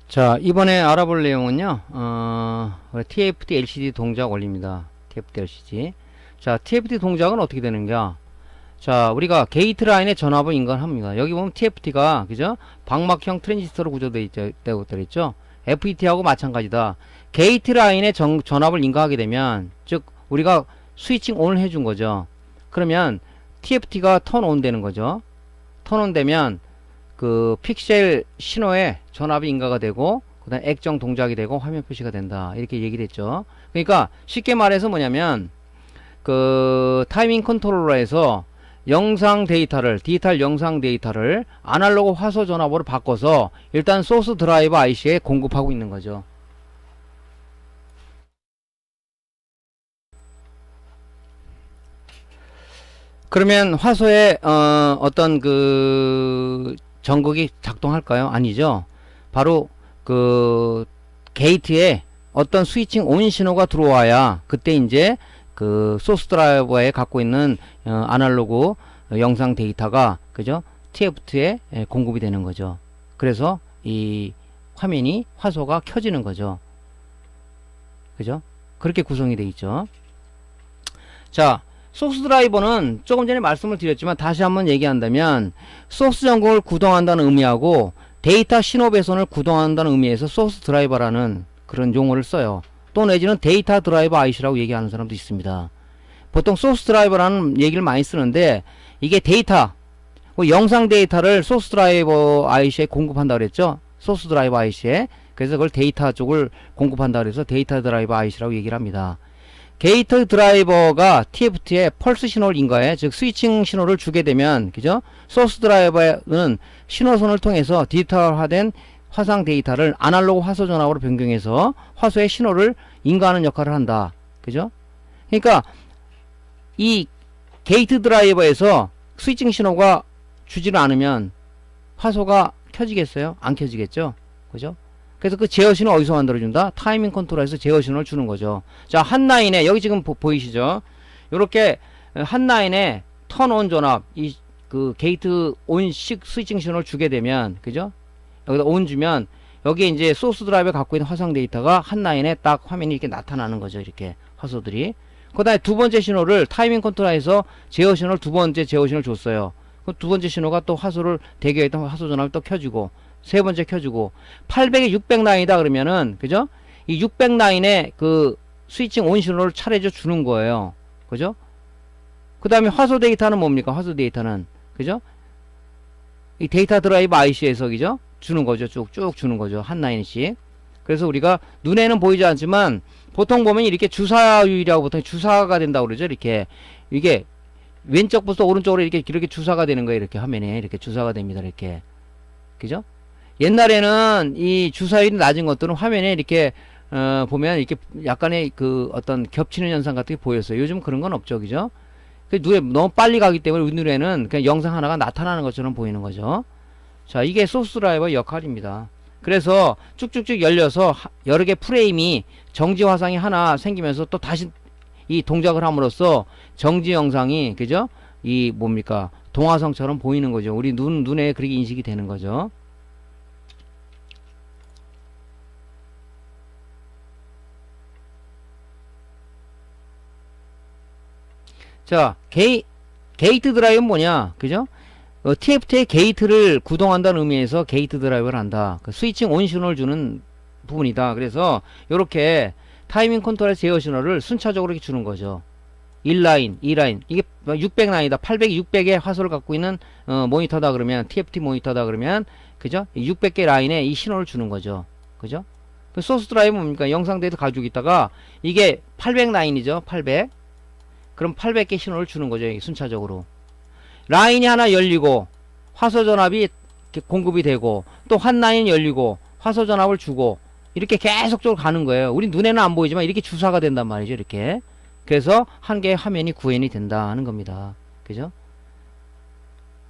자, 이번에 알아볼 내용은요, TFT LCD 동작 원리입니다. TFT LCD. 자, TFT 동작은 어떻게 되는가? 자, 우리가 게이트 라인에 전압을 인가합니다. 여기 보면 TFT가, 그죠? 방막형 트랜지스터로 구조되어 있죠? FET하고 마찬가지다. 게이트 라인에 전압을 인가하게 되면, 즉, 우리가 스위칭 ON을 해준 거죠. 그러면 TFT가 턴 온 되는 거죠. 턴 온 되면, 그 픽셀 신호에 전압이 인가가 되고 그 다음 액정 동작이 되고 화면 표시가 된다, 이렇게 얘기를 했죠. 그러니까 쉽게 말해서 뭐냐면 그 타이밍 컨트롤러에서 영상 데이터를, 디지털 영상 데이터를 아날로그 화소 전압으로 바꿔서 일단 소스 드라이버 IC에 공급하고 있는 거죠. 그러면 화소에 어떤 그 전극이 작동할까요? 아니죠. 바로 그 게이트에 어떤 스위칭 온 신호가 들어와야 그때 이제 그 소스 드라이버에 갖고 있는 아날로그 영상 데이터가, 그죠? TFT에 공급이 되는 거죠. 그래서 이 화면이, 화소가 켜지는 거죠. 그죠? 그렇게 구성이 되어 있죠. 자, 소스 드라이버는 조금 전에 말씀을 드렸지만 다시 한번 얘기한다면 소스 전극을 구동한다는 의미하고 데이터 신호 배선을 구동한다는 의미에서 소스 드라이버라는 그런 용어를 써요. 또 내지는 데이터 드라이버 IC라고 얘기하는 사람도 있습니다. 보통 소스 드라이버라는 얘기를 많이 쓰는데 이게 데이터, 영상 데이터를 소스 드라이버 IC에 공급한다 그랬죠. 소스 드라이버 IC에. 그래서 그걸 데이터 쪽을 공급한다 그래서 데이터 드라이버 IC라고 얘기를 합니다. 게이트 드라이버가 TFT에 펄스 신호를 인가해, 즉 스위칭 신호를 주게 되면, 그죠? 소스 드라이버는 신호선을 통해서 디지털화된 화상 데이터를 아날로그 화소 전압으로 변경해서 화소의 신호를 인가하는 역할을 한다. 그죠? 그러니까 이 게이트 드라이버에서 스위칭 신호가 주지를 않으면 화소가 켜지겠어요? 안 켜지겠죠? 그죠? 그래서 그 제어 신호 어디서 만들어준다? 타이밍 컨트롤에서 제어 신호를 주는 거죠. 자, 한 라인에, 여기 지금 보이시죠? 요렇게 한 라인에 턴 온 전압, 이 그 게이트 온 스위칭 신호를 주게 되면, 그죠? 여기다 온 주면 여기에 이제 소스 드라이브에 갖고 있는 화상 데이터가 한 라인에 딱 화면이 이렇게 나타나는 거죠. 이렇게 화소들이. 그 다음에 두 번째 신호를 타이밍 컨트롤에서 제어 신호를, 두 번째 제어 신호를 줬어요. 그 두 번째 신호가 또 화소를, 대기했던 화소 전압을 또 켜주고, 세 번째 켜주고, 800에 600 라인이다 그러면은, 그죠? 이 600 라인에 그 스위칭 온 신호를 차례로 주는 거예요. 그죠? 그 다음에 화소 데이터는 뭡니까? 화소 데이터는, 그죠? 이 데이터 드라이브 IC에서, 그죠? 주는 거죠. 쭉쭉 주는 거죠. 한 라인씩. 그래서 우리가 눈에는 보이지 않지만 보통 보면 이렇게 주사율이라고 보통 주사가 된다고 그러죠. 이렇게. 이게 왼쪽부터 오른쪽으로 이렇게 주사가 되는 거예요. 이렇게 화면에 이렇게 주사가 됩니다. 이렇게. 그죠? 옛날에는 이 주사율이 낮은 것들은 화면에 이렇게 보면 이렇게 약간의 그 어떤 겹치는 현상 같은 게 보였어요. 요즘 그런 건 없죠. 그죠? 그 눈에 너무 빨리 가기 때문에 우리 눈에는 그냥 영상 하나가 나타나는 것처럼 보이는 거죠. 자, 이게 소스 드라이버 역할입니다. 그래서 쭉쭉쭉 열려서 여러 개 프레임이 정지 화상이 하나 생기면서 또 다시 이 동작을 함으로써 정지 영상이, 그죠? 이 뭡니까? 동화성처럼 보이는 거죠. 우리 눈에 그렇게 인식이 되는 거죠. 자, 게이트 드라이브는 뭐냐? 그죠? TFT의 게이트를 구동한다는 의미에서 게이트 드라이브를 한다. 그 스위칭 온 신호를 주는 부분이다. 그래서 이렇게 타이밍 컨트롤 제어 신호를 순차적으로 이렇게 주는 거죠. 1라인, 2라인. 이게 600라인이다. 800, 600의 화소를 갖고 있는 모니터다 그러면, TFT 모니터다 그러면, 그죠? 600개 라인에 이 신호를 주는 거죠. 그죠? 그 소스 드라이브 뭡니까? 영상 데이터 가지고 있다가 이게 800라인이죠. 800. 그럼 800개 신호를 주는 거죠. 순차적으로. 라인이 하나 열리고 화소 전압이 공급이 되고 또 한 라인이 열리고 화소 전압을 주고 이렇게 계속적으로 가는 거예요. 우리 눈에는 안 보이지만 이렇게 주사가 된단 말이죠. 이렇게. 그래서 한 개의 화면이 구현이 된다 하는 겁니다. 그죠?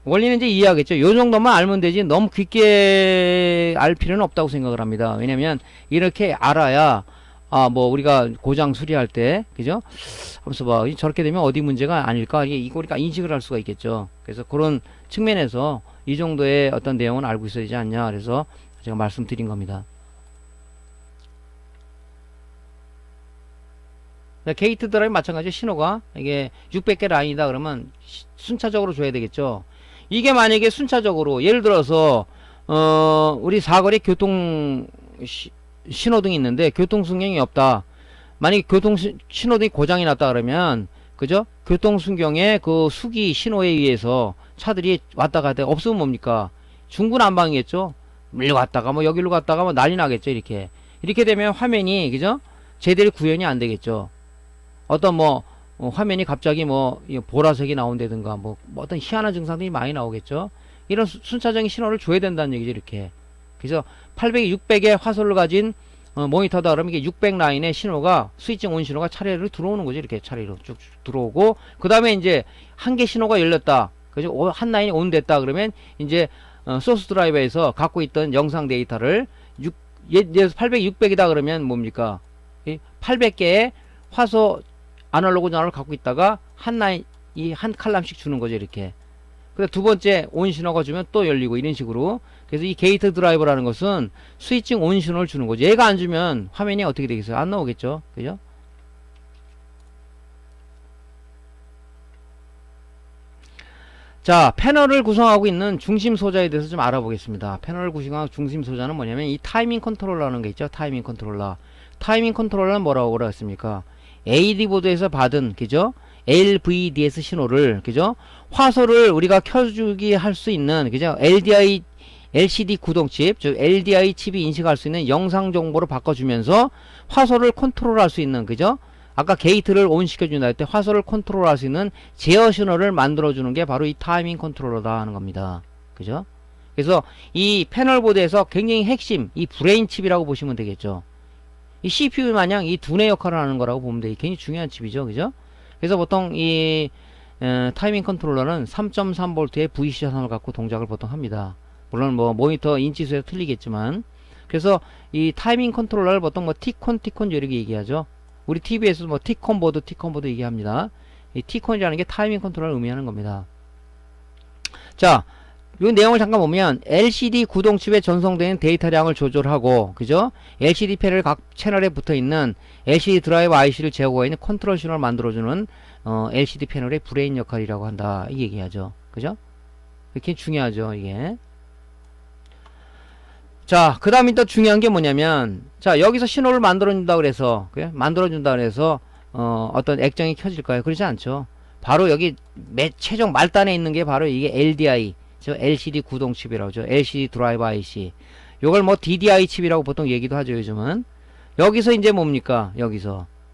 원리는 이제 이해하겠죠. 요 정도만 알면 되지 너무 깊게 알 필요는 없다고 생각을 합니다. 왜냐면 이렇게 알아야 뭐 우리가 고장 수리할 때, 그죠? 하면서 봐, 저렇게 되면 어디 문제가 아닐까, 이거 우리가 인식을 할 수가 있겠죠. 그래서 그런 측면에서 이 정도의 어떤 내용은 알고 있어야 되지 않냐, 그래서 제가 말씀드린 겁니다. 게이트 드라이브 마찬가지 신호가 이게 600개 라인이다 그러면 순차적으로 줘야 되겠죠. 이게 만약에 순차적으로 예를 들어서 우리 사거리 교통 신호등이 있는데 교통순경이 없다. 만약에 신호등이 고장이 났다 그러면 그죠? 교통순경의 그 수기 신호에 의해서 차들이 왔다 갔다 없으면 뭡니까? 중구난방이겠죠. 밀려갔다가 뭐 여기로 갔다가 뭐 난리 나겠죠. 이렇게 되면 화면이 그죠? 제대로 구현이 안 되겠죠. 어떤 뭐 화면이 갑자기 뭐 보라색이 나온다든가 뭐 어떤 희한한 증상들이 많이 나오겠죠. 이런 순차적인 신호를 줘야 된다는 얘기죠. 이렇게. 그래서 800, 600의 화소를 가진 모니터다 그러면 이게 600 라인의 신호가 스위칭 온 신호가 차례로 들어오는 거죠. 이렇게 차례로 쭉 들어오고 그 다음에 이제 한 개 신호가 열렸다. 그죠? 한 라인이 온 됐다 그러면 이제 소스 드라이버에서 갖고 있던 영상 데이터를 예를 800, 600이다 그러면 뭡니까? 800개의 화소 아날로그 전화를 갖고 있다가 한 라인 한 칼럼씩 주는 거죠. 이렇게. 그래서 두 번째 온 신호가 주면 또 열리고 이런 식으로. 그래서 이 게이트 드라이버라는 것은 스위칭 온 신호를 주는 거죠. 얘가 안 주면 화면이 어떻게 되겠어요? 안 나오겠죠. 그죠? 자, 패널을 구성하고 있는 중심 소자에 대해서 좀 알아보겠습니다. 패널을 구성하는 중심 소자는 뭐냐면 이 타이밍 컨트롤러라는 게 있죠. 타이밍 컨트롤러. 타이밍 컨트롤러는 뭐라고 그랬습니까? AD 보드에서 받은 그죠? LVDS 신호를 그죠? 화소를 우리가 켜주기 할 수 있는 그죠? LCD 구동칩 즉 LDI 칩이 인식할 수 있는 영상 정보로 바꿔주면서 화소를 컨트롤할 수 있는 그죠? 아까 게이트를 온 시켜준다 할 때 화소를 컨트롤할 수 있는 제어 신호를 만들어주는 게 바로 이 타이밍 컨트롤러다 하는 겁니다. 그죠? 그래서 이 패널 보드에서 굉장히 핵심 이 브레인 칩이라고 보시면 되겠죠. 이 CPU 마냥 이 두뇌 역할을 하는 거라고 보면 돼. 굉장히 중요한 칩이죠. 그죠? 그래서 보통 이 타이밍 컨트롤러는 3.3V의 VC 전선을 갖고 동작을 보통 합니다. 물론 뭐 모니터 인치수에 틀리겠지만 그래서 이 타이밍 컨트롤러를 보통 뭐 티콘 이렇게 얘기하죠. 우리 TV에서도 뭐 티콘 보드 얘기합니다. 이 티콘이라는 게 타이밍 컨트롤을 의미하는 겁니다. 자, 이 내용을 잠깐 보면 LCD 구동칩에 전송되는 데이터량을 조절하고 그죠? LCD 패널 각 채널에 붙어있는 LCD 드라이브 IC를 제어하고 있는 컨트롤 신호를 만들어주는 LCD 패널의 브레인 역할이라고 한다 이 얘기하죠. 그죠? 이렇게 중요하죠 이게. 자, 그 다음에 또 중요한 게 뭐냐면 자 여기서 신호를 만들어준다 그래서 어떤 액정이 켜질까요? 그렇지 않죠. 바로 여기 최종 말단에 있는 게 바로 이게 LDI 저 LCD 구동칩이라고 하죠. LCD 드라이브 IC. 요걸 뭐 DDI 칩이라고 보통 얘기도 하죠, 요즘은. 여기서 이제 뭡니까?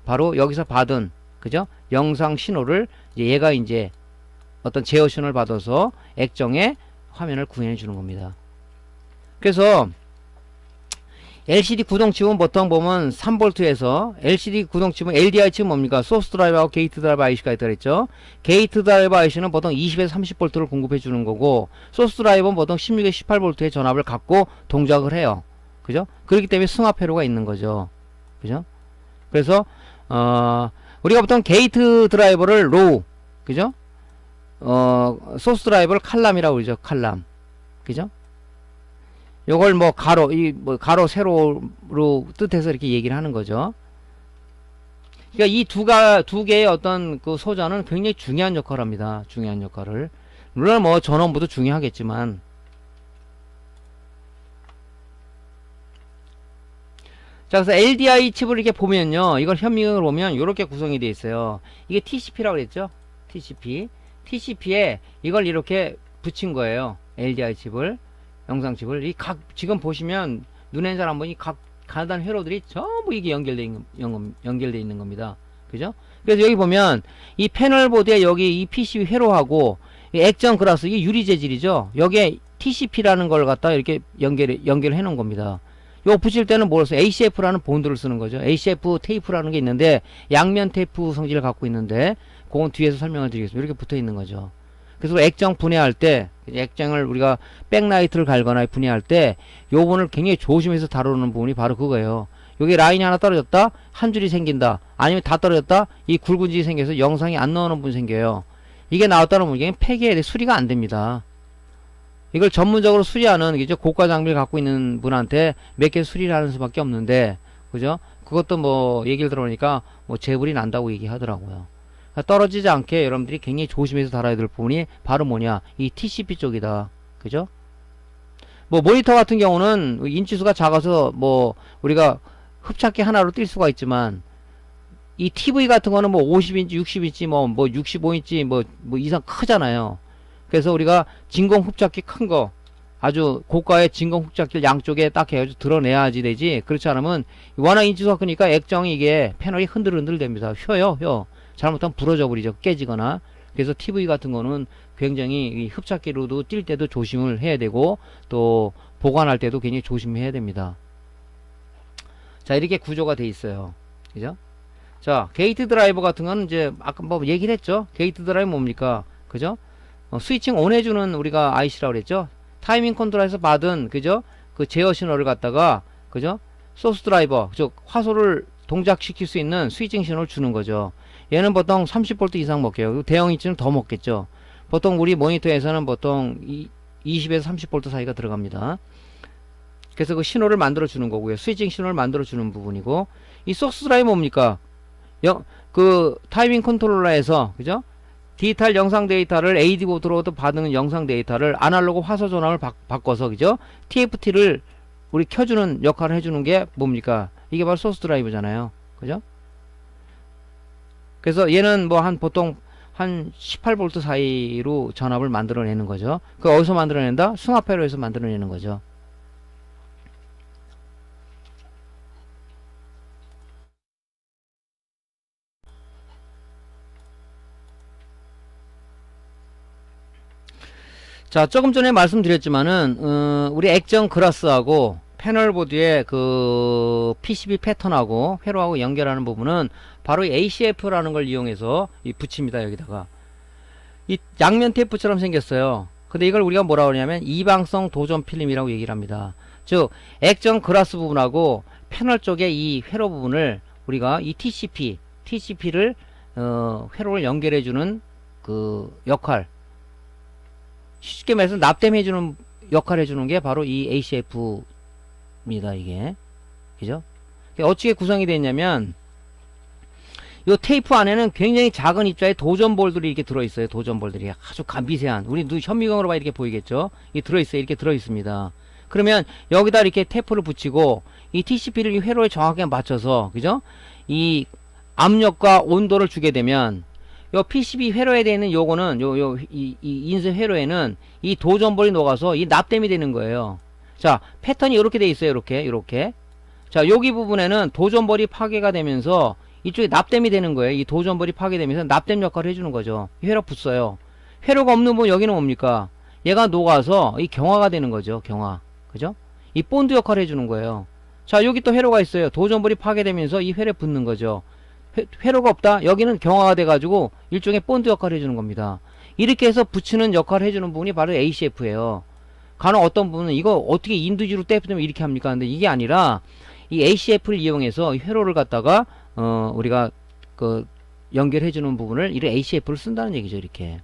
바로 여기서 받은, 그죠? 영상 신호를, 이제 얘가 이제 어떤 제어 신호를 받아서 액정에 화면을 구현해 주는 겁니다. 그래서 LCD 구동칩은 보통 보면 3V에서 LCD 구동칩은 LDI 칩은 뭡니까? 소스 드라이버하고 게이트 드라이버 IC가 있다 그랬죠. 게이트 드라이버 IC는 보통 20에서 30V를 공급해 주는 거고 소스 드라이버는 보통 16에서 18V의 전압을 갖고 동작을 해요. 그죠? 그렇기 때문에 승합 회로가 있는 거죠. 그죠? 그래서 우리가 보통 게이트 드라이버를 로우, 그죠? 소스 드라이버를 칼럼이라고 그러죠. 칼럼. 그죠? 요걸 뭐 가로 세로로 뜻해서 이렇게 얘기를 하는 거죠. 그러니까 이 두 개의 어떤 그 소자는 굉장히 중요한 역할을 합니다. 중요한 역할을. 물론 뭐 전원부도 중요하겠지만. 자, 그래서 LDI 칩을 이렇게 보면요. 이걸 현미경으로 보면 이렇게 구성이 되어 있어요. 이게 TCP라고 그랬죠? TCP. TCP에 이걸 이렇게 붙인 거예요. LDI 칩을. 영상칩을 지금 보시면 눈에 잘 안 보니 각 가단 회로들이 전부 이게 연결되어 있는 겁니다. 그죠? 그래서 여기 보면 이 패널 보드에 여기 이 PCB 회로하고 이 액정 그라스 이게 유리 재질이죠. 여기에 TCP라는 걸 갖다 이렇게 연결해 놓은 겁니다. 이거 붙일 때는 뭐를 써요? ACF라는 본드를 쓰는 거죠. ACF 테이프라는 게 있는데 양면 테이프 성질을 갖고 있는데 그건 뒤에서 설명을 드리겠습니다. 이렇게 붙어 있는 거죠. 그래서 액정 분해할 때 액정을 우리가 백라이트를 갈거나 분해할 때 요 부분을 굉장히 조심해서 다루는 부분이 바로 그거예요. 여기 라인이 하나 떨어졌다 한 줄이 생긴다 아니면 다 떨어졌다 이 굵은 줄이 생겨서 영상이 안 나오는 부분이 생겨요. 이게 나왔다는 분이 폐기해야 돼. 수리가 안 됩니다. 이걸 전문적으로 수리하는 그죠? 고가 장비를 갖고 있는 분한테 몇 개 수리를 하는 수밖에 없는데 그죠? 그것도 뭐 얘기를 들어보니까 뭐 재불이 난다고 얘기하더라고요. 떨어지지 않게 여러분들이 굉장히 조심해서 달아야 될 부분이 바로 뭐냐, 이 TCP 쪽이다. 그죠? 뭐 모니터 같은 경우는 인치수가 작아서 뭐 우리가 흡착기 하나로 뛸 수가 있지만, 이 TV 같은 거는 뭐 50인치, 60인치, 뭐 65인치 뭐 이상 크잖아요. 그래서 우리가 진공 흡착기 큰 거, 아주 고가의 진공 흡착기를 양쪽에 딱 해가지고 드러내야지 되지. 그렇지 않으면 워낙 인치수가 크니까 액정이 이게 패널이 흔들흔들 됩니다. 휘어요. 잘못하면 부러져 버리죠. 깨지거나. 그래서 TV 같은 거는 굉장히 이 흡착기로도 뛸 때도 조심을 해야 되고, 또 보관할 때도 굉장히 조심해야 됩니다. 자, 이렇게 구조가 돼 있어요. 그죠? 자, 게이트 드라이버 같은 거는 이제 아까 뭐 얘기를 했죠. 게이트 드라이버 뭡니까? 그죠? 스위칭 온 해주는 우리가 IC라고 그랬죠. 타이밍 컨트롤에서 받은, 그죠? 그 제어 신호를 갖다가, 그죠? 소스 드라이버, 즉 화소를 동작시킬 수 있는 스위칭 신호를 주는 거죠. 얘는 보통 30V 이상 먹게요. 대형 인치는 더 먹겠죠. 보통 우리 모니터에서는 보통 20에서 30V 사이가 들어갑니다. 그래서 그 신호를 만들어 주는 거고요. 스위칭 신호를 만들어 주는 부분이고, 이 소스 드라이버 뭡니까? 그 타이밍 컨트롤러에서, 그죠? 디지털 영상 데이터를 AD 보드로부터 받는 영상 데이터를 아날로그 화소 전압을 바꿔서, 그죠? TFT를 우리 켜주는 역할을 해주는 게 뭡니까? 이게 바로 소스 드라이브잖아요. 그죠? 그래서 얘는 뭐 보통 한 18V 사이로 전압을 만들어내는 거죠. 그 어디서 만들어낸다? 승합회로에서 만들어내는 거죠. 자, 조금 전에 말씀드렸지만은 우리 액정 그라스하고 패널보드의 그 PCB 패턴하고 회로하고 연결하는 부분은 바로 ACF라는 걸 이용해서 붙입니다. 여기다가 이 양면 테이프처럼 생겼어요. 근데 이걸 우리가 뭐라고 하냐면 이방성 도전 필름이라고 얘기를 합니다. 즉 액정 그라스 부분하고 패널 쪽의 이 회로 부분을 우리가 이 TCP를 회로를 연결해주는 그 역할, 쉽게 말해서 납땜해주는 역할 해주는 게 바로 이 ACF입니다. 이게. 그죠? 어떻게 구성이 되어 있냐면, 요 테이프 안에는 굉장히 작은 입자의 도전볼들이 이렇게 들어있어요. 도전볼들이 아주 미세한. 우리 현미경으로 봐 이렇게 보이겠죠? 이 들어있어요. 이렇게 들어있습니다. 그러면 여기다 이렇게 테이프를 붙이고, 이 TCP를 이 회로에 정확하게 맞춰서, 그죠? 이 압력과 온도를 주게 되면, 요 PCB 회로에 되어 있는 요거는 이 인쇄 회로에는 이 도전볼이 녹아서 이 납땜이 되는 거예요. 자, 패턴이 이렇게 돼 있어요. 이렇게. 자, 여기 부분에는 도전볼이 파괴가 되면서 이쪽에 납땜이 되는 거예요. 이 도전볼이 파괴되면서 납땜 역할을 해주는 거죠. 이 회로 붙어요. 회로가 없는 부분 여기는 뭡니까? 얘가 녹아서 이 경화가 되는 거죠. 경화. 그죠? 이 본드 역할을 해주는 거예요. 자, 여기 또 회로가 있어요. 도전볼이 파괴되면서 이 회로에 붙는 거죠. 회로가 없다? 여기는 경화가 돼가지고 일종의 본드 역할을 해주는 겁니다. 이렇게 해서 붙이는 역할을 해주는 부분이 바로 ACF예요. 간혹 어떤 분은 이거 어떻게 인두지로 떼면 이렇게 합니까? 근데 이게 아니라 이 ACF를 이용해서 회로를 갖다가 우리가 그 연결해주는 부분을 이런 ACF를 쓴다는 얘기죠. 이렇게.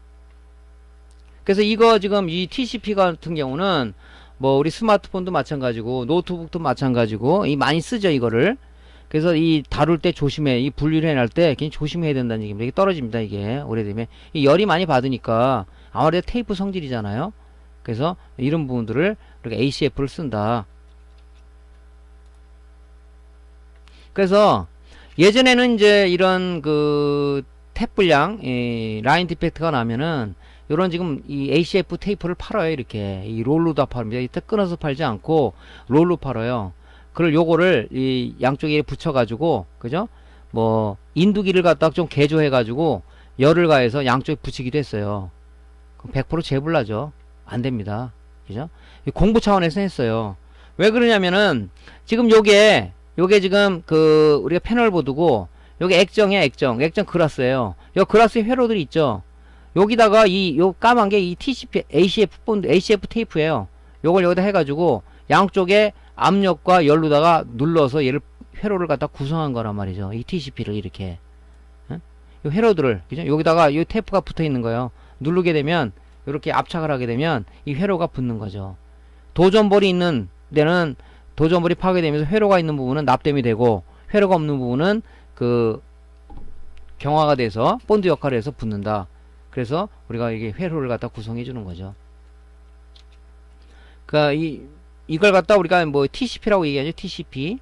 그래서 이거 지금 이 TCP 같은 경우는 뭐 우리 스마트폰도 마찬가지고 노트북도 마찬가지고 많이 쓰죠. 이거를. 그래서 이 다룰 때 조심해. 이 분리를 해낼 때 굉장히 조심해야 된다는 얘기입니다. 이게 떨어집니다. 이게 오래되면 이 열이 많이 받으니까 아무래도 테이프 성질이잖아요. 그래서 이런 부분들을 이렇게 ACF를 쓴다. 그래서 예전에는 이제 이런 그 탭 불량 라인 디펙트가 나면은 요런 지금 이 ACF 테이프를 팔아요. 이렇게 이 롤로 다 팔습니다. 이때 끊어서 팔지 않고 롤로 팔아요. 그걸 요거를 이 양쪽에 붙여가지고, 그죠? 뭐 인두기를 갖다가 좀 개조해가지고 열을 가해서 양쪽에 붙이기도 했어요. 그럼 100% 재불나죠. 안 됩니다. 그죠? 공부 차원에서 했어요. 왜 그러냐면은 지금 요게 지금 그 우리가 패널 보드고 요게 액정이야. 액정 그라스예요. 요 그라스 회로들이 있죠. 여기다가 요 까만 게 이 TCP ACF 테이프예요. 요걸 여기다 해가지고 양쪽에 압력과 열로다가 눌러서 얘를 회로를 갖다 구성한 거란 말이죠. 이 TCP를 이렇게 이 회로들을, 그죠? 여기다가 이 테이프가 붙어 있는 거예요. 누르게 되면 이렇게 압착을 하게 되면 이 회로가 붙는 거죠. 도전볼이 있는 데는 도저물이 파괴되면서 회로가 있는 부분은 납땜이 되고 회로가 없는 부분은 그 경화가 돼서 본드 역할을 해서 붙는다. 그래서 우리가 이게 회로를 갖다 구성해 주는 거죠. 그러니까 이걸 갖다 우리가 뭐 TCP라고 얘기하죠. TCP.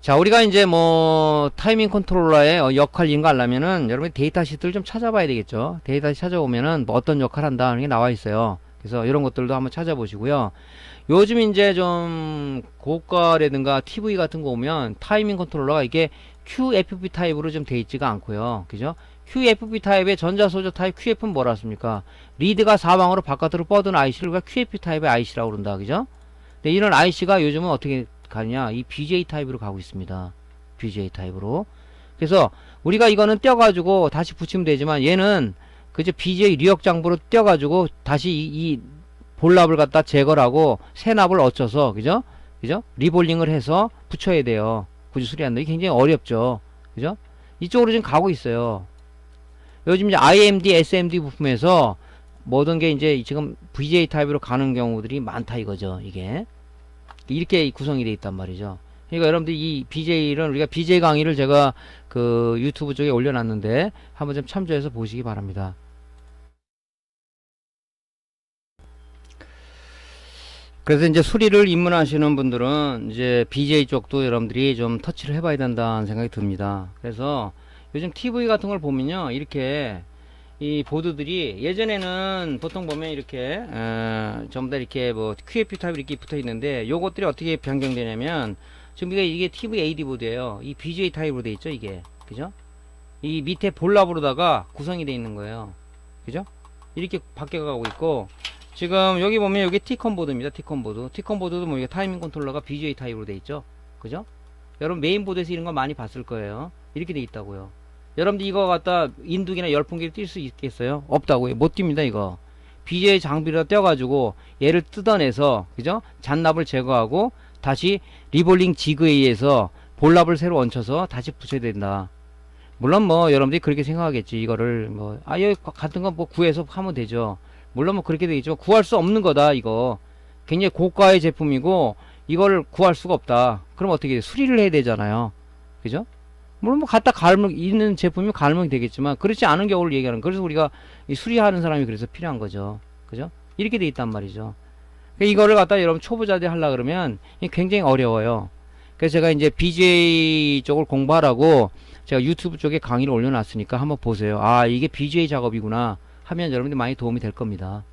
자, 우리가 이제 뭐 타이밍 컨트롤러의 역할인가 하려면은 여러분이 데이터 시트를 좀 찾아봐야 되겠죠. 데이터 찾아보면은 뭐 어떤 역할 한다 하는 게 나와 있어요. 그래서 이런 것들도 한번 찾아보시고요. 요즘 이제 좀 고가라든가 TV 같은 거 오면 타이밍 컨트롤러가 이게 QFP 타입으로 좀 돼 있지가 않고요. 그죠? QFP 타입의 전자소저 타입 QF는 뭐라 습니까? 리드가 사방으로 바깥으로 뻗은 IC를 우리가 QFP 타입의 IC라고 그런다. 그죠? 근데 이런 IC가 요즘은 어떻게 가느냐? 이 BJ 타입으로 가고 있습니다. BJ 타입으로. 그래서 우리가 이거는 떼어가지고 다시 붙이면 되지만 얘는 그저 BJ 리역 장부로 떼어가지고 다시 이 볼납을 갖다 제거를 하고 새 납을 얻쳐서 그죠? 리볼링을 해서 붙여야 돼요. 굳이 수리한다. 이게 굉장히 어렵죠. 그죠? 이쪽으로 지금 가고 있어요. 요즘 이제 IMD, SMD 부품에서 모든 게 이제 지금 BJ 타입으로 가는 경우들이 많다 이거죠. 이게 이렇게 구성이 되어 있단 말이죠. 그러니까 여러분들 이 BJ를 우리가 BJ 강의를 제가 그 유튜브 쪽에 올려놨는데 한번 좀 참조해서 보시기 바랍니다. 그래서 이제 수리를 입문하시는 분들은 이제 BJ 쪽도 여러분들이 좀 터치를 해봐야 된다는 생각이 듭니다. 그래서 요즘 TV 같은 걸 보면요, 이렇게 이 보드들이 예전에는 보통 보면 이렇게 전부 다 이렇게 뭐 QFP 타입 이렇게 붙어 있는데 요것들이 어떻게 변경되냐면 지금 이게 TV AD 보드예요. 이 BJ 타입으로 돼 있죠, 이게. 그죠? 이 밑에 볼랍으로다가 구성이 돼 있는 거예요. 그죠? 이렇게 바뀌어가고 있고, 지금 여기 보면 여기 Tcon 보드입니다. Tcon 보드. Tcon 보드도 뭐 이게 타이밍 컨트롤러가 BJ 타입으로 돼 있죠. 그죠? 여러분 메인 보드에서 이런 거 많이 봤을 거예요. 이렇게 돼 있다고요. 여러분들 이거 갖다 인두기나 열풍기를 뛸 수 있겠어요? 없다고요. 못 뜁니다 이거. BJ 장비를 떼어가지고 얘를 뜯어내서 그죠? 잔납을 제거하고 다시 리볼링 지그에 의해서 볼납을 새로 얹혀서 다시 붙여야 된다. 물론 뭐 여러분들이 그렇게 생각하겠지. 이거를 뭐 아예 같은 거 뭐 구해서 하면 되죠. 물론 뭐 그렇게 되겠지만 구할 수 없는 거다 이거. 굉장히 고가의 제품이고 이걸 구할 수가 없다. 그럼 어떻게 돼? 수리를 해야 되잖아요. 그죠? 물론 뭐 갖다 갈면 있는 제품이면 갈면 되겠지만 그렇지 않은 경우를 얘기하는. 그래서 우리가 이 수리하는 사람이 그래서 필요한 거죠. 그죠? 이렇게 돼 있단 말이죠. 이거를 갖다 여러분 초보자들이 하려 그러면 굉장히 어려워요. 그래서 제가 이제 BJ 쪽을 공부하라고 제가 유튜브 쪽에 강의를 올려놨으니까 한번 보세요. 아, 이게 BJ 작업이구나 하면 여러분들 많이 도움이 될 겁니다.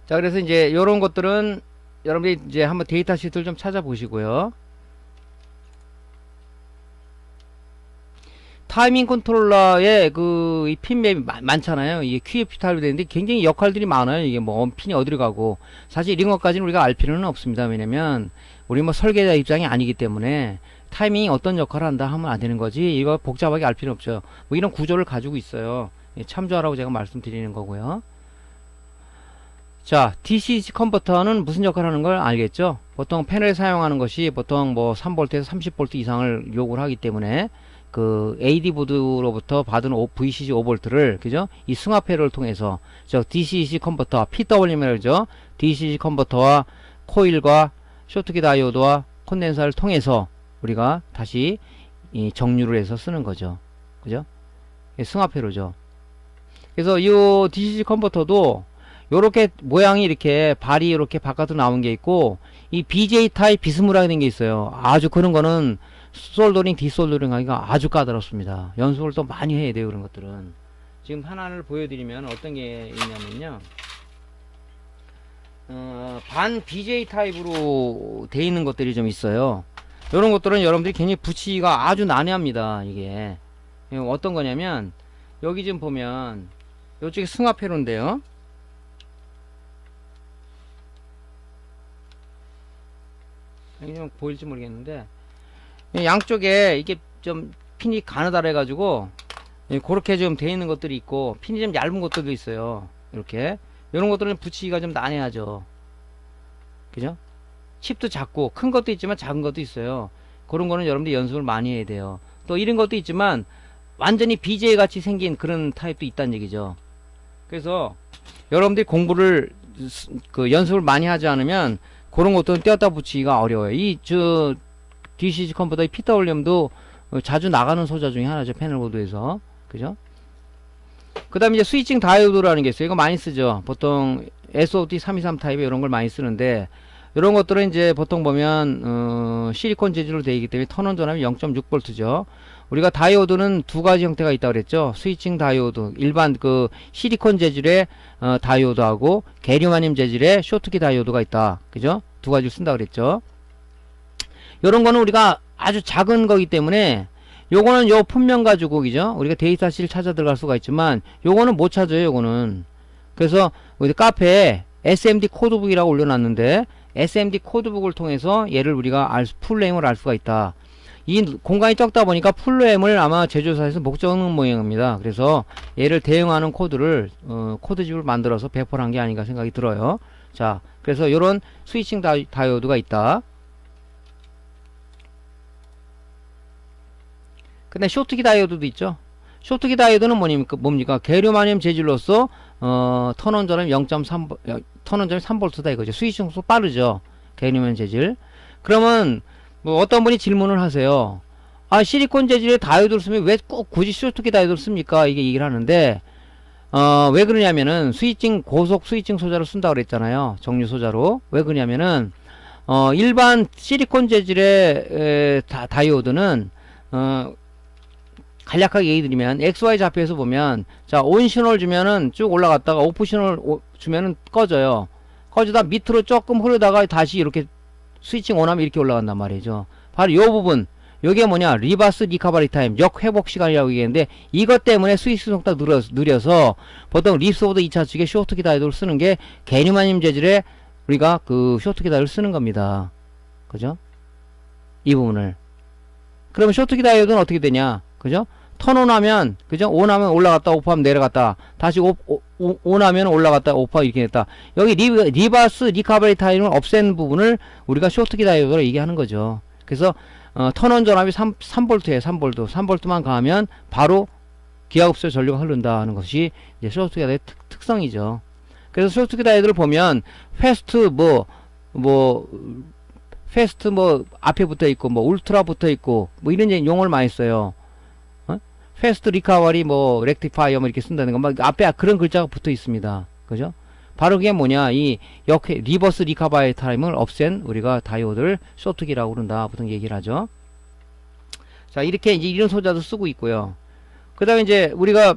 자, 그래서 이제 이런 것들은 여러분들이 이제 한번 데이터 시트를 좀 찾아보시고요. 타이밍 컨트롤러의 이 핀맵이 많잖아요. 이게 QFP 타입이 되는데 굉장히 역할들이 많아요. 이게 뭐 핀이 어디로 가고. 사실 이런 것까지는 우리가 알 필요는 없습니다. 왜냐면 우리 뭐 설계자 입장이 아니기 때문에 타이밍이 어떤 역할을 한다 하면 안 되는 거지. 이거 복잡하게 알 필요는 없죠. 뭐 이런 구조를 가지고 있어요. 참조하라고 제가 말씀드리는 거고요. 자, DC 컨버터는 무슨 역할을 하는 걸 알겠죠? 보통 패널에 사용하는 것이 보통 뭐 3V에서 30V 이상을 요구를 하기 때문에 그 AD 보드로부터 받은 VCC 5V를 그죠? 이 승합회로를 통해서 저 DCC 컨버터 PWM이라고 그러죠? DCC 컨버터와 코일과 쇼트키 다이오드와 콘덴서를 통해서 우리가 다시 이 정류를 해서 쓰는 거죠. 그죠? 승합회로죠. 그래서 이 DCC 컨버터도 요렇게 모양이 이렇게 발이 이렇게 바깥으로 나온 게 있고 이 BJ 타입 비스무리하게 된 게 있어요. 아주 그런 거는 솔더링, 디솔더링 하기가 아주 까다롭습니다. 연습을 또 많이 해야 돼요. 그런 것들은. 지금 하나를 보여드리면 어떤 게 있냐면요. 반 BJ 타입으로 돼 있는 것들이 좀 있어요. 이런 것들은 여러분들이 굉장히 붙이기가 아주 난해합니다. 이게 어떤 거냐면 여기 좀 보면 이쪽에 승합회로인데요. 여기 좀 보일지 모르겠는데 양쪽에 이게 좀 핀이 가느다래 가지고 그렇게 좀 돼 있는 것들이 있고 핀이 좀 얇은 것들도 있어요. 이렇게 이런 것들은 붙이기가 좀 난해하죠. 그죠? 칩도 작고 큰 것도 있지만 작은 것도 있어요. 그런 거는 여러분들이 연습을 많이 해야 돼요. 또 이런 것도 있지만 완전히 BJ 같이 생긴 그런 타입도 있다는 얘기죠. 그래서 여러분들이 공부를 연습을 많이 하지 않으면 그런 것들은 떼었다 붙이기가 어려워요. DCG 컴퓨터의 PWM도 자주 나가는 소자 중에 하나죠. 패널보드에서. 그죠? 그 다음에 이제 스위칭 다이오드라는 게 있어요. 이거 많이 쓰죠. 보통 SOT 323 타입에 이런 걸 많이 쓰는데, 이런 것들은 이제 보통 보면 실리콘 재질로 되어 있기 때문에 턴온 전압이 0.6V죠. 우리가 다이오드는 두 가지 형태가 있다고 그랬죠. 스위칭 다이오드, 일반 실리콘 재질의 다이오드하고 게리마늄 재질의 쇼트키 다이오드가 있다. 그죠? 두 가지를 쓴다 그랬죠. 요런 거는 우리가 아주 작은 거기 때문에 요거는 요 품명 가지고, 그죠? 우리가 데이터실 찾아 들어갈 수가 있지만 요거는 못 찾아요. 요거는. 그래서 우리 카페에 SMD 코드북이라고 올려놨는데, SMD 코드북을 통해서 얘를 우리가 풀네임을 알 수가 있다. 이 공간이 적다 보니까 풀네임을 아마 제조사에서 못 적는 모양입니다. 그래서 얘를 대응하는 코드를 코드집을 만들어서 배포를 한 게 아닌가 생각이 들어요. 자, 그래서 요런 스위칭 다이오드가 있다. 근데 쇼트키 다이오드도 있죠. 쇼트키 다이오드는 뭡니까? 게르마늄 재질로서 턴온 전압이 3V다 이거죠. 스위칭 속도 빠르죠. 게르마늄 재질. 그러면 뭐 어떤 분이 질문을 하세요. 아, 실리콘 재질의 다이오드를 쓰면 왜 꼭 굳이 쇼트키 다이오드를 씁니까? 이게 얘기를 하는데, 왜 그러냐면은 고속 스위칭 소자로 쓴다고 그랬잖아요. 정류 소자로. 왜 그러냐면은 일반 실리콘 재질의 다이오드는 간략하게 얘기 드리면 XY 좌표에서 보면, 자, 온 신호를 주면은 쭉 올라갔다가 오프 신호를 주면은 꺼져요. 꺼지다 밑으로 조금 흐르다가 다시 이렇게 스위칭 온하면 이렇게 올라간단 말이죠. 바로 요 부분, 요게 뭐냐, 리버스 리커버리 타임, 역회복 시간이라고 얘기했는데, 이것 때문에 스위칭 속도가 느려서 보통 립스보드 2차 측에 쇼트키 다이오드를 쓰는 게 게르마늄 재질의 우리가 쇼트키 다이오드를 쓰는 겁니다. 그죠? 이 부분을. 그러면 쇼트키 다이오드는 어떻게 되냐? 그죠? 턴온하면, 그죠? 온하면 올라갔다, 오프하면 내려갔다. 다시 온하면 올라갔다, 오프하면 이렇게 됐다. 여기 리버스 리커버리 타임을 없앤 부분을 우리가 쇼트키 다이오드로 얘기하는 거죠. 그래서 턴온 전압이 3V에요. 3V. 3V만 가하면 바로 기하급수의 전류가 흐른다 하는 것이 이제 쇼트키 다이오드의 특성이죠. 그래서 쇼트키 다이오드를 보면 패스트 앞에 붙어 있고 울트라 붙어 있고 이런 용어를 많이 써요. 패스트 리커버리 렉티파이어 이렇게 쓴다는 거 앞에 그런 글자가 붙어 있습니다. 그죠? 바로 그게 뭐냐, 이 리버스 리커버리 타임을 없앤 우리가 다이오드를 쇼트키라고 그런다. 보통 얘기를 하죠. 자, 이렇게 이제 이런 소자도 쓰고 있고요. 그 다음에 이제 우리가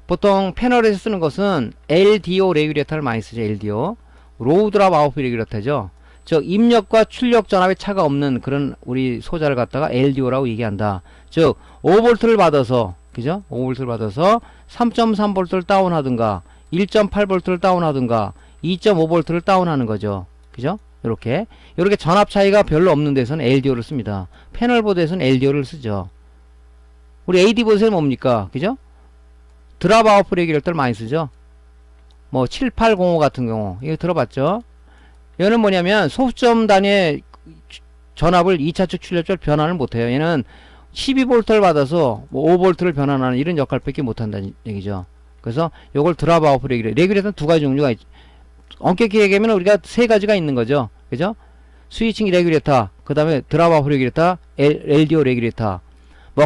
보통 패널에서 쓰는 것은 LDO 레귤레이터를 많이 쓰죠. LDO. 로우 드랍 아웃풋 레귤레이터죠. 즉 입력과 출력 전압의 차가 없는 그런 우리 소자를 갖다가 LDO라고 얘기한다. 즉 5V를 받아서, 그죠? 5V를 받아서 3.3V를 다운하든가 1.8V를 다운하든가 2.5V를 다운하는 거죠. 그죠? 이렇게 전압 차이가 별로 없는 데서는 LDO를 씁니다. 패널보드에서는 LDO를 쓰죠. 우리 AD보드에서는 뭡니까? 그죠? 드랍 아웃풋 레귤레이터를 많이 쓰죠. 7805 같은 경우 이거 들어봤죠? 얘는 뭐냐면 소수점 단위의 전압을 2차측 출력절 변환을 못해요. 얘는 12V를 받아서 5V를 변환하는 이런 역할밖에 못한다는 얘기죠. 그래서 요걸 드랍 아웃풋 레귤레이터는 두 가지 종류가 엄격히 얘기하면 우리가 세 가지가 있는 거죠. 그죠? 스위칭 레귤레이터, 그 다음에 드랍 아웃풋 레귤레이터, LDO 레귤레이터.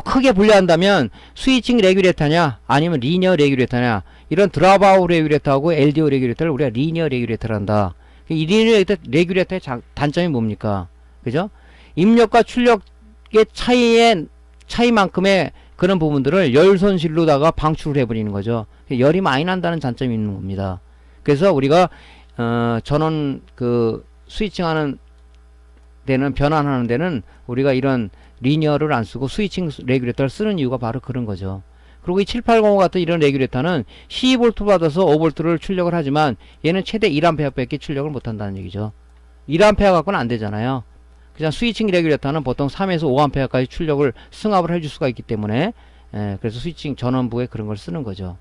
크게 분류한다면 스위칭 레귤레이터냐 아니면 리니어 레귤레이터냐, 이런 드랍 아웃 레귤레이터하고 LDO 레귤레이터를 우리가 리니어 레귤레이터를 한다. 이 리니어 레귤레이터의 단점이 뭡니까? 그죠? 입력과 출력의 차이만큼의 그런 부분들을 열 손실로다가 방출을 해버리는 거죠. 열이 많이 난다는 단점이 있는 겁니다. 그래서 우리가 전원 스위칭하는 데는, 변환하는 데는 우리가 이런 리니어를 안 쓰고 스위칭 레귤레이터를 쓰는 이유가 바로 그런 거죠. 그리고 이 7805 같은 이런 레귤레이터는 12V 받아서 5V를 출력을 하지만 얘는 최대 1A밖에 출력을 못한다는 얘기죠. 1A 갖고는 안 되잖아요. 그냥 스위칭 레귤레이터는 보통 3에서 5A까지 출력을 승합을 해줄 수가 있기 때문에, 그래서 스위칭 전원부에 그런 걸 쓰는 거죠.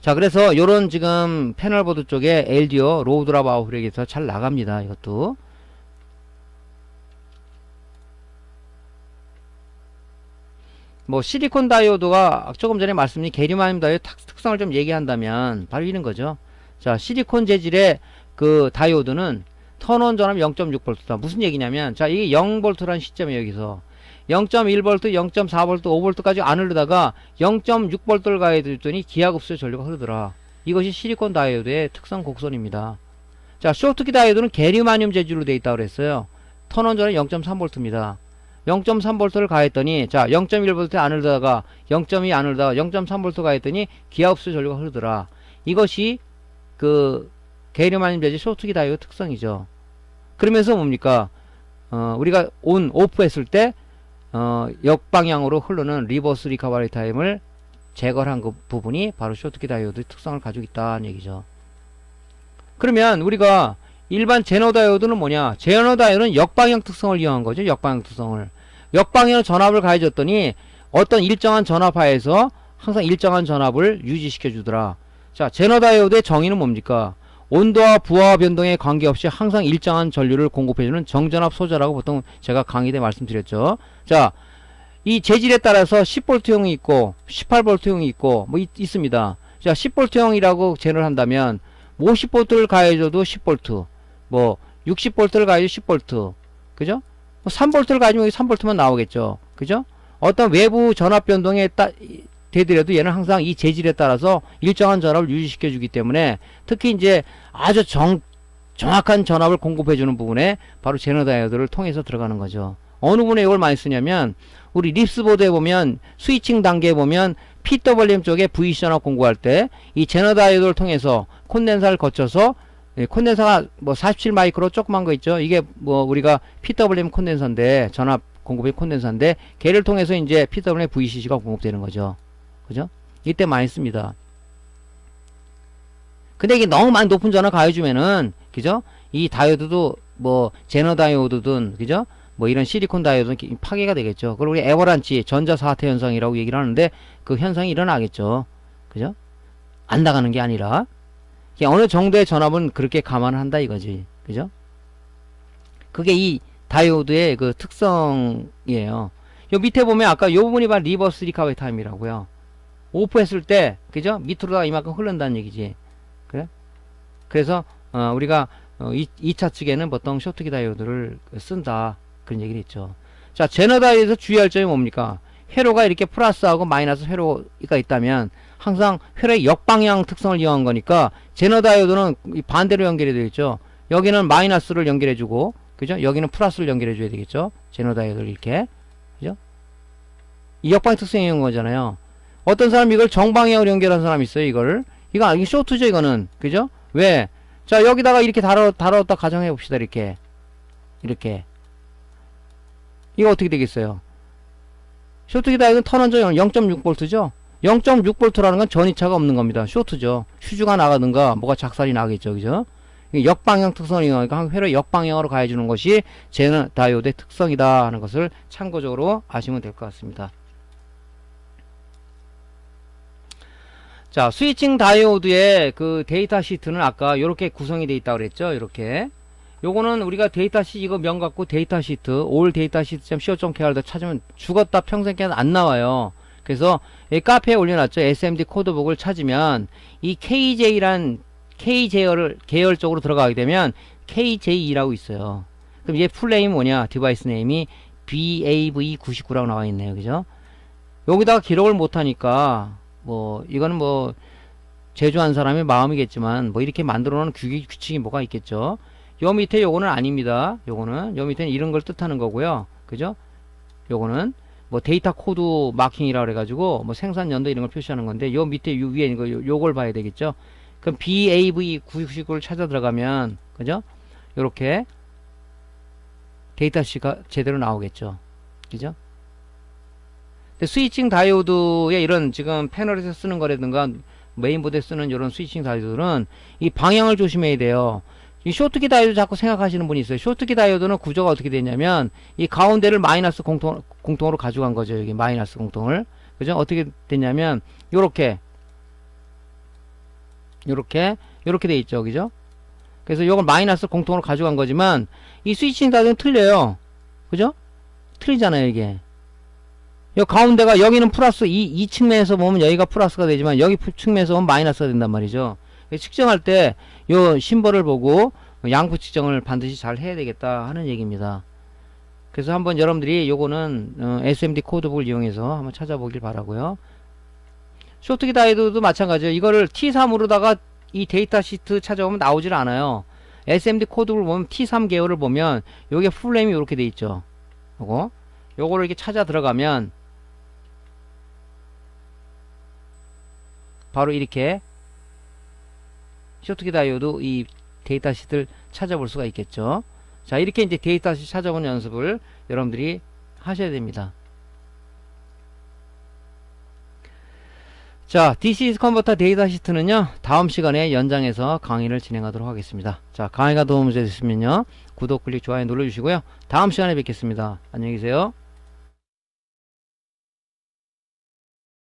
자, 그래서 요런 지금 패널보드 쪽에 LDO 로우 드랍 아웃 레귤레이터 잘 나갑니다. 이것도. 뭐 실리콘 다이오드가 조금 전에 말씀드린 게리마늄 다이오드 특성을 좀 얘기한다면 바로 이런 거죠. 자, 실리콘 재질의 그 다이오드는 턴온 전압 0.6V다. 무슨 얘기냐면, 자, 이게 0V라는 시점이에요, 여기서. 0.1V, 0.4V, 5V까지 안 흐르다가 0.6V를 가해줬더니 기하급수의 전류가 흐르더라. 이것이 실리콘 다이오드의 특성 곡선입니다. 자, 쇼트키 다이오드는 게리마늄 재질로 되어 있다고 그랬어요. 턴온 전압 0.3V입니다. 0.3V를 가했더니, 자, 0.1V 안 흐르다가 0.2 안 흐르다가 0.3V 가했더니 기하급수의 전류가 흐르더라. 이것이 그 게리마늄 재질 쇼트키 다이오드 특성이죠. 그러면서 뭡니까? 우리가 오프 했을 때 역방향으로 흐르는 리버스 리커버리 타임을 제거한 그 부분이 바로 쇼트키 다이오드의 특성을 가지고 있다는 얘기죠. 그러면 우리가 일반 제너 다이오드는 뭐냐? 제너 다이오드는 역방향 특성을 이용한 거죠. 역방향 특성을. 역방향으로 전압을 가해줬더니 어떤 일정한 전압하에서 항상 일정한 전압을 유지시켜 주더라. 자, 제너 다이오드의 정의는 뭡니까? 온도와 부하 변동에 관계없이 항상 일정한 전류를 공급해주는 정전압 소자라고 보통 제가 강의 때 말씀드렸죠. 자, 이 재질에 따라서 10V형이 있고 18V형이 있고 뭐 있습니다. 자, 10V형이라고 제너를 한다면 50V를 가해줘도 10V, 뭐 60V를 가해줘도 10V, 그죠? 뭐 3V를 가지면 여기 3V만 나오겠죠. 그죠? 어떤 외부 전압 변동에 되더라도 얘는 항상 이 재질에 따라서 일정한 전압을 유지시켜 주기 때문에 특히 이제 아주 정확한 전압을 공급해 주는 부분에 바로 제너 다이오드를 통해서 들어가는 거죠. 어느 부분에 이걸 많이 쓰냐면 우리 립스보드에 보면 스위칭 단계에 보면 PWM 쪽에 VC 전압 공급할 때 이 제너 다이오드를 통해서 콘덴사를 거쳐서 콘덴사가 뭐 47 마이크로 조그만 거 있죠. 이게 뭐 우리가 PWM 콘덴사인데 전압 공급의 콘덴사인데 걔를 통해서 이제 PWM VCC가 공급되는 거죠. 그죠? 이때 많이 씁니다. 근데 이게 너무 많이 높은 전압 가해주면은, 그죠? 이 다이오드도, 뭐, 제너 다이오드든, 그죠? 뭐 이런 실리콘 다이오드는 파괴가 되겠죠. 그리고 우리 에버란치, 전자사태 현상이라고 얘기를 하는데, 그 현상이 일어나겠죠. 그죠? 안 나가는 게 아니라, 어느 정도의 전압은 그렇게 감안을 한다 이거지. 그죠? 그게 이 다이오드의 그 특성이에요. 요 밑에 보면 아까 요 부분이 바로 리버스 리커버리 타임이라고요. 오프 했을 때, 그죠? 밑으로다가 이만큼 흐른다는 얘기지. 그래? 그래서, 우리가, 2차 측에는 보통 쇼트키 다이오드를 쓴다. 그런 얘기를 했죠. 자, 제너 다이오드에서 주의할 점이 뭡니까? 회로가 이렇게 플러스하고 마이너스 회로가 있다면, 항상 회로의 역방향 특성을 이용한 거니까, 제너 다이오드는 반대로 연결이 되어 있죠. 여기는 마이너스를 연결해주고, 그죠? 여기는 플러스를 연결해줘야 되겠죠? 제너 다이오드를 이렇게. 그죠? 이 역방향 특성이 이용한 거잖아요. 어떤 사람이 이걸 정방향으로 연결한 사람이 있어요, 이거를. 이거 쇼트죠, 이거는. 그죠? 왜? 자, 여기다가 이렇게 다뤘다 가정해 봅시다, 이렇게. 이렇게. 이거 어떻게 되겠어요? 쇼트기 다이오드는 턴온 전압 0.6V죠? 0.6V라는 건 전이차가 없는 겁니다. 쇼트죠. 휴즈가 나가든가, 뭐가 작살이 나겠죠, 그죠? 역방향 특성을 이용하니까 회로 역방향으로 가해주는 것이 제너 다이오드의 특성이다 하는 것을 참고적으로 아시면 될 것 같습니다. 자, 스위칭 다이오드의 그 데이터 시트는 아까 이렇게 구성이 되어 있다고 그랬죠. 이렇게. 요거는 우리가 데이터 시트, 이거 명 갖고 데이터 시트, all 데이터 시트.co.kr도 찾으면 죽었다 평생 그냥 안 나와요. 그래서 이 카페에 올려놨죠. SMD 코드북을 찾으면 이 KJ란 계열 쪽으로 들어가게 되면 KJ라고 있어요. 그럼 얘 풀네임이 뭐냐? 디바이스 네임이 BAV99라고 나와 있네요. 그죠? 여기다가 기록을 못하니까 뭐 이거는 뭐 제조한 사람의 마음이겠지만 뭐 이렇게 만들어 놓은 규칙이 뭐가 있겠죠. 요 밑에 요거는 아닙니다. 요거는 요 밑에는 이런 걸 뜻하는 거고요. 그죠? 요거는 뭐 데이터 코드 마킹이라 그래 가지고 뭐 생산 연도 이런 걸 표시하는 건데 요 밑에 요 위에 이거 요걸 봐야 되겠죠. 그럼 BAV99를 찾아 들어가면 그죠? 요렇게 데이터 시가 제대로 나오겠죠. 그죠? 스위칭 다이오드의 이런 지금 패널에서 쓰는 거라든가 메인보드에 쓰는 이런 스위칭 다이오드는 이 방향을 조심해야 돼요. 이 쇼트키 다이오드 자꾸 생각하시는 분이 있어요. 쇼트키 다이오드는 구조가 어떻게 되냐면 이 가운데를 마이너스 공통으로 가져간 거죠. 여기 마이너스 공통을. 그죠? 어떻게 됐냐면 요렇게 돼 있죠. 그죠? 그래서 요걸 마이너스 공통으로 가져간 거지만 이 스위칭 다이오드는 틀려요. 그죠? 틀리잖아요, 이게. 여 가운데가 여기는 플러스 이 측면에서 보면 여기가 플러스가 되지만 여기 측면에서 보면 마이너스가 된단 말이죠. 측정할 때 요 심벌을 보고 양부 측정을 반드시 잘 해야 되겠다 하는 얘기입니다. 그래서 한번 여러분들이 요거는 SMD 코드북을 이용해서 한번 찾아보길 바라고요. 쇼트키 다이오드도 마찬가지예요. 이거를 T3으로다가 이 데이터 시트 찾아보면 나오질 않아요. SMD 코드북을 보면 T3 계열을 보면 요게 풀네임이 이렇게 돼 있죠. 요거를 이렇게 찾아 들어가면 바로 이렇게 쇼트키 다이오드 이 데이터 시트를 찾아볼 수가 있겠죠. 자, 이렇게 이제 데이터 시트 찾아보는 연습을 여러분들이 하셔야 됩니다. 자, DC 컨버터 데이터 시트는요, 다음 시간에 연장해서 강의를 진행하도록 하겠습니다. 자, 강의가 도움이 됐으면요, 구독, 클릭, 좋아요 눌러주시고요. 다음 시간에 뵙겠습니다. 안녕히 계세요.